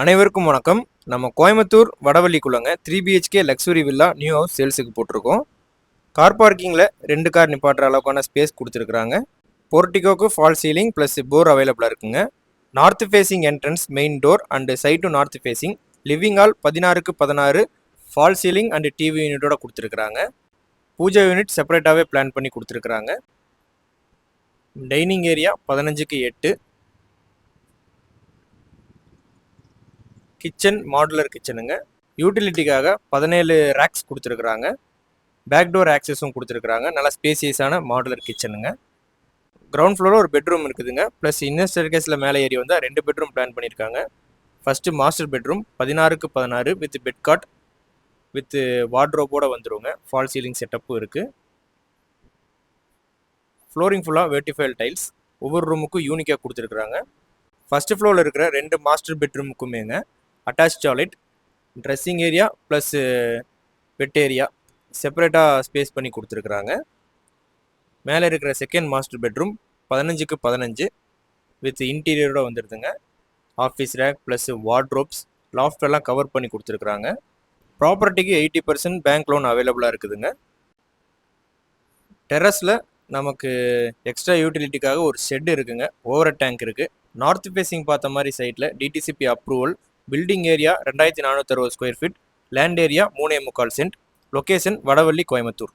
அனைவருக்கும் வணக்கம். நம்ம கோயம்புத்தூர் வடவள்ளிக்குள்ளங்க 3BHK luxury villa new house சேல்ஸுக்கு போட்டிருக்கோம். கார் பார்க்கிங்கில் 2 கார் நிப்பாட்டுற அளவுக்கான ஸ்பேஸ் கொடுத்துருக்குறாங்க. போர்ட்டிகோக்கு ஃபால் சீலிங் ப்ளஸ் போர் அவைலபிளாக இருக்குங்க. North facing entrance main door and side to north facing. Living hall 16க்கு 16 ஃபால் சீலிங் அண்டு டிவி யூனிட்டோட கொடுத்துருக்குறாங்க. பூஜா யூனிட் செப்பரேட்டாகவே பிளான் பண்ணி கொடுத்துருக்குறாங்க. டைனிங் ஏரியா 15க்கு 8. கிச்சன் மாடுலர் கிச்சனுங்க. யூட்டிலிட்டிக்காக 17 ரேக்ஸ் கொடுத்துருக்குறாங்க. பேக் டோர் ஆக்சஸும் கொடுத்துருக்குறாங்க. நல்லா ஸ்பேசியஸான மாடுலர் கிச்சனுங்க. கிரவுண்ட் ஃப்ளோரில் ஒரு பெட்ரூம் இருக்குதுங்க. ப்ளஸ் இன்னர் ஸ்டேர்கேஸில் மேலே ஏறி வந்தால் 2 பெட்ரூம் பிளான் பண்ணியிருக்காங்க. ஃபஸ்ட்டு மாஸ்டர் பெட்ரூம் 16க்கு 16 வித் பெட் காட் வித் வார்ட்ரோபோடு வந்துடுங்க. ஃபால் சீலிங் செட்டப்பும் இருக்குது. ஃப்ளோரிங் ஃபுல்லாக வெர்டிஃபைல் டைல்ஸ். ஒவ்வொரு ரூமுக்கும் யூனிக்காக கொடுத்துருக்குறாங்க. ஃபஸ்ட்டு ஃப்ளோரில் இருக்கிற 2 மாஸ்டர் பெட்ரூமுக்குமேங்க attach toilet, dressing area plus bed area செப்பரேட்டாக ஸ்பேஸ் பண்ணி கொடுத்துருக்குறாங்க. மேலே இருக்கிற செகண்ட் மாஸ்டர் பெட்ரூம் 15க்கு 15 வித் இன்டீரியரோட வந்துடுதுங்க. ஆஃபீஸ் ரேக் ப்ளஸ் வார்ட்ரோப்ஸ் லாஃப்டெல்லாம் கவர் பண்ணி கொடுத்துருக்குறாங்க. ப்ராப்பர்ட்டிக்கு 80% பேங்க் லோன் அவைலபிளாக இருக்குதுங்க. டெரஸில் நமக்கு எக்ஸ்ட்ரா யூட்டிலிட்டிக்காக ஒரு ஷெட் இருக்குங்க. ஓவர் டேங்க் இருக்குது. நார்த் ஃபேஸிங் பார்த்த மாதிரி சைட்டில் DTCP approval. Building area 2460 square feet. Land area 3.25 cent. Location Vadavalli, Coimbatore.